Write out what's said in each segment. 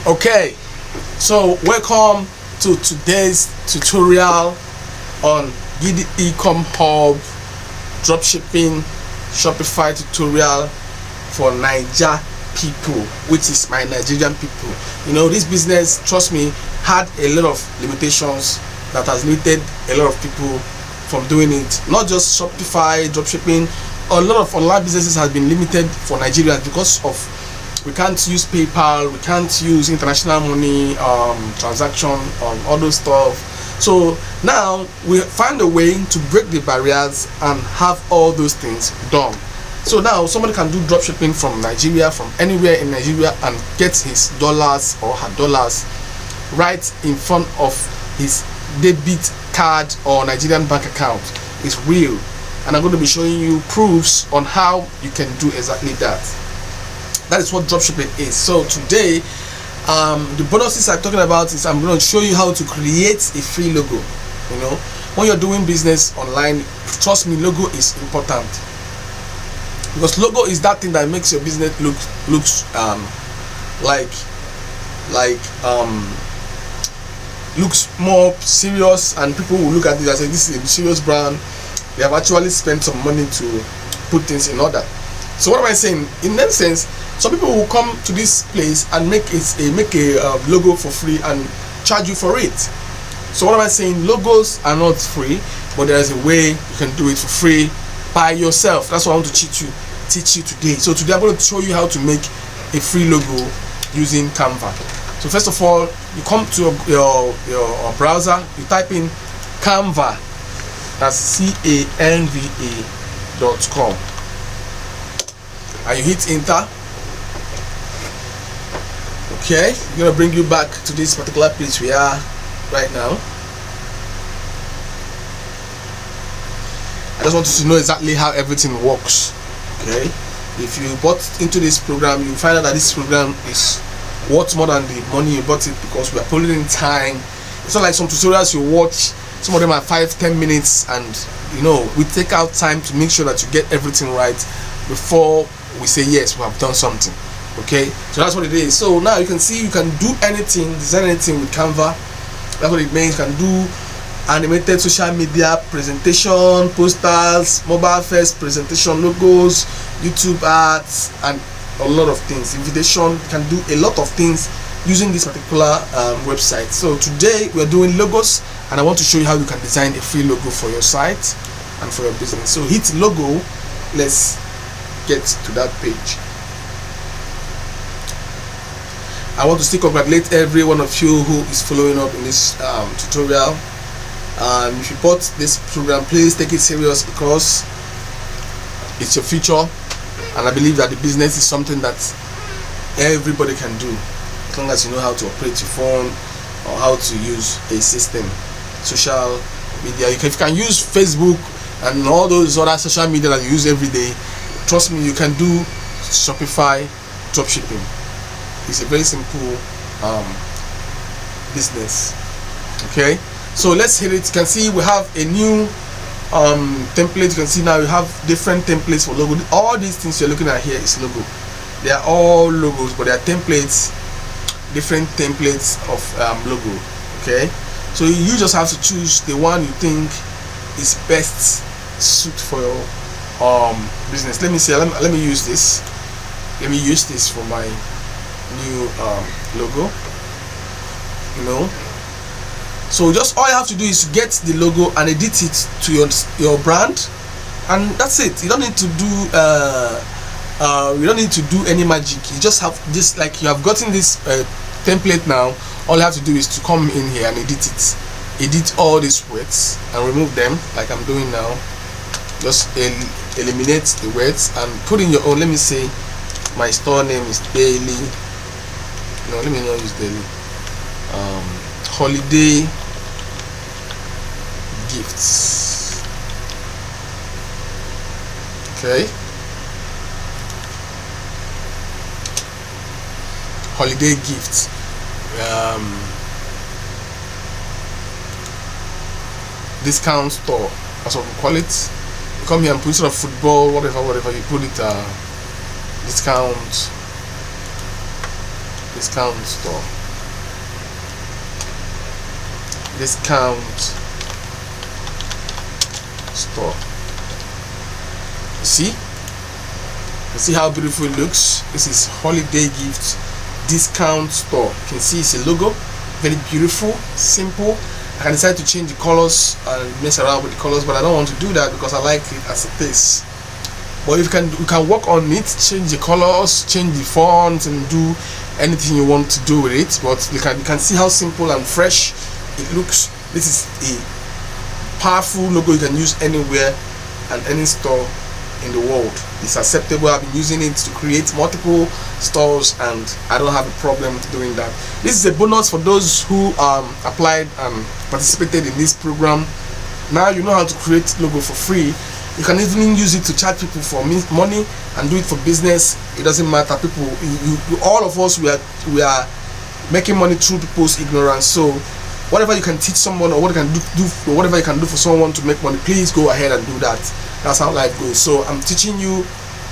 Okay, so welcome to today's tutorial on Gidi Ecom Hub dropshipping Shopify tutorial for Naija people, which is my Nigerian people. You know, this business, trust me, had a lot of limitations that has limited a lot of people from doing it. Not just Shopify dropshipping, a lot of online businesses have been limited for Nigerians because of we can't use PayPal, we can't use international money transaction, all those stuff. So now we find a way to break the barriers and have all those things done. So now somebody can do dropshipping from Nigeria, from anywhere in Nigeria, and get his dollars or her dollars right in front of his debit card or Nigerian bank account. It's real, and I'm going to be showing you proofs on how you can do exactly that. That is what dropshipping is. So today, the bonuses I'm talking about is I'm going to show you how to create a free logo. You know, when you're doing business online, trust me, logo is important, because logo is that thing that makes your business looks looks more serious, and people will look at it and say this is a serious brand. They have actually spent some money to put things in order. So what am I saying? In that sense, some people will come to this place and make a logo for free and charge you for it. So what am I saying? Logos are not free, but there is a way you can do it for free by yourself. That's what I want to teach you today. So today I'm going to show you how to make a free logo using Canva. So first of all, you come to your browser, you type in Canva, that's canva.com, and you hit enter. Okay, I'm gonna bring you back to this particular page we are right now. I just want you to know exactly how everything works. Okay, if you bought into this program, you find out that this program is worth more than the money you bought it, because we are putting in time. It's not like some tutorials you watch, some of them are 5-10 minutes, and you know, we take out time to make sure that you get everything right before we say yes, we have done something. Okay, so that's what it is. So now you can see you can do anything, design anything with Canva. That's what it means. You can do animated social media presentation, posters, mobile first presentation, logos, YouTube ads, and a lot of things. Invitation, you can do a lot of things using this particular website. So today we are doing logos, and I want to show you how you can design a free logo for your site and for your business. So hit logo. Let's get to that page. I want to still congratulate every one of you who is following up in this tutorial. If you bought this program, please take it serious, because it's your future, and I believe that the business is something that everybody can do, as long as you know how to operate your phone or how to use a system. Social media, if you can use Facebook and all those other social media that you use every day, trust me, you can do Shopify dropshipping. It's a very simple business. Okay, so let's hit it. You can see we have a new template. You can see now we have different templates for logo. All these things you're looking at here is logo. They are all logos, but they are templates, different templates of logo. Okay, so you just have to choose the one you think is best suit for your business. Let me see. Let me use this. Let me use this for my new logo. You know, so just all you have to do is to get the logo and edit it to your brand, and that's it. You don't need to do any magic. You just have this, like you have gotten this template now. All you have to do is to come in here and edit all these words and remove them, like I'm doing now. Just eliminate the words and put in your own. Let me say my store name is Daily. No, let me not use Daily. Holiday gifts. Okay. Holiday gifts. Discount store. That's what we call it. You come here and put sort of football, whatever you put it. Discount store. discount store. You see how beautiful it looks. This is holiday gift discount store. You can see it's a logo, very beautiful, simple. I can decide to change the colors and mess around with the colors, but I don't want to do that because I like it as it is. But you can work on it, change the colors, change the fonts, and do anything you want to do with it. But you can see how simple and fresh it looks. This is a powerful logo you can use anywhere and any store in the world. It's acceptable. I've been using it to create multiple stores and I don't have a problem doing that. This is a bonus for those who applied and participated in this program. Now you know how to create logo for free. You can even use it to charge people for money and do it for business. It doesn't matter. People, all of us, we are making money through people's ignorance. So whatever you can teach someone, or what you can do whatever you can do for someone to make money, please go ahead and do that. That's how life goes. So I'm teaching you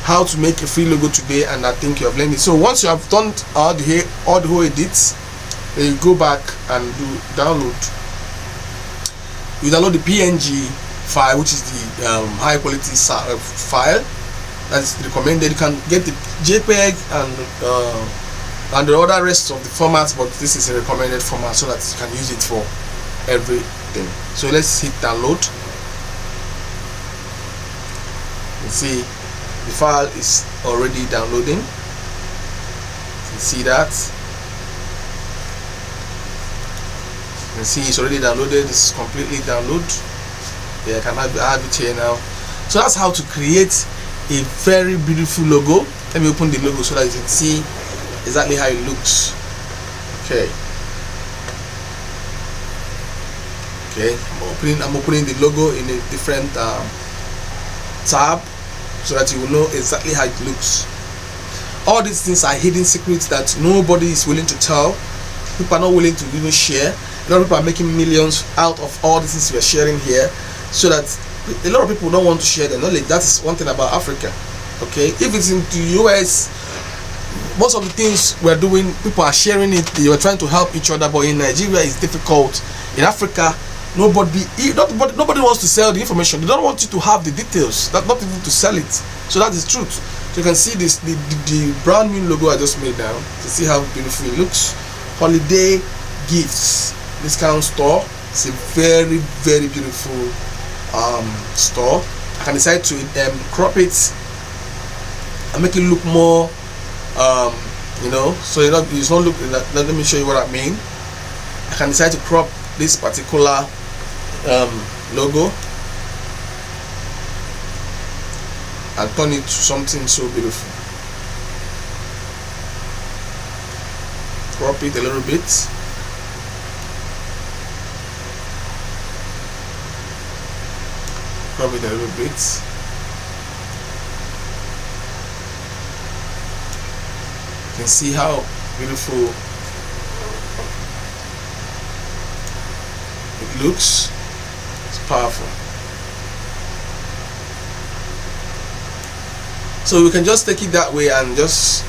how to make a free logo today, and I think you have learned it. So once you have done all the whole edits, then you go back and do download. You download the PNG file, which is the high quality file that is recommended. You can get the JPEG and the other rest of the formats, but this is a recommended format so that you can use it for everything. So let's hit download. You see the file is already downloading. You can see that. You can see it's already downloaded. It's completely downloaded. Yeah, I can have it here now. So that's how to create a very beautiful logo. Let me open the logo so that you can see exactly how it looks. Okay, I'm opening the logo in a different tab so that you will know exactly how it looks. All these things are hidden secrets that nobody is willing to tell. People are not willing to even share. A lot of people are making millions out of all the things we are sharing here, so that a lot of people don't want to share their knowledge. That is one thing about Africa. Okay, if it's in the US, most of the things we're doing, people are sharing it. They are trying to help each other. But in Nigeria, it's difficult. In Africa, nobody wants to sell the information. They don't want you to have the details. Not even to sell it. So that is truth. So you can see this the brand new logo I just made now. To see how beautiful it looks. Holiday gifts discount store. It's a very, very beautiful store. I can decide to crop it and make it look more so it's not look. Let me show you what I mean. I can decide to crop this particular logo and turn it to something so beautiful. Crop it a little bit. Crop it a little bit. You can see how beautiful it looks. It's powerful. So we can just take it that way and just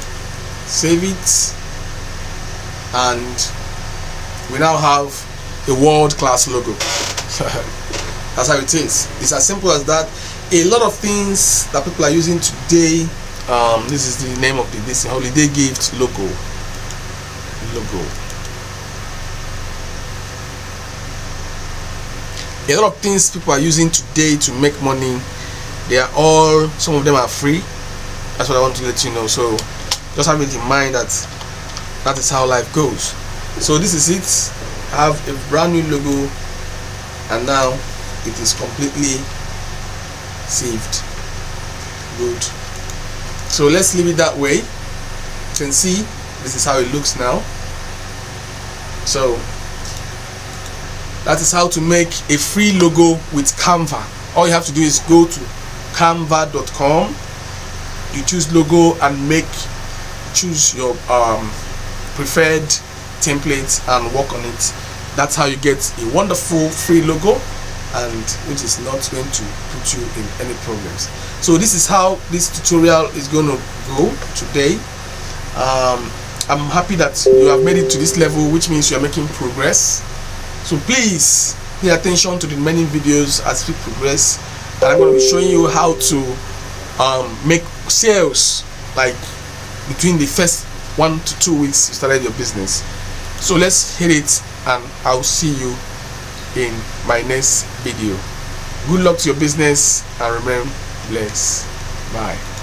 save it, and we now have a world-class logo. That's how it is. It's as simple as that. A lot of things that people are using today. This is the name of this holiday gift logo. A lot of things people are using today to make money, some of them are free. That's what I want to let you know. So just have it in mind that is how life goes. So this is it. I have a brand new logo, and now it is completely saved. Good. So let's leave it that way. You can see this is how it looks now. So that is how to make a free logo with Canva. All you have to do is go to canva.com. You choose logo and choose your preferred template and work on it. That's how you get a wonderful free logo, and which is not going to put you in any problems. So this is how this tutorial is going to go today. I'm happy that you have made it to this level, which means you are making progress. So please pay attention to the many videos as we progress, and I'm going to be showing you how to make sales like between the first 1 to 2 weeks you started your business. So let's hit it, and I'll see you in my next video. Good luck to your business, and remain blessed. Bye.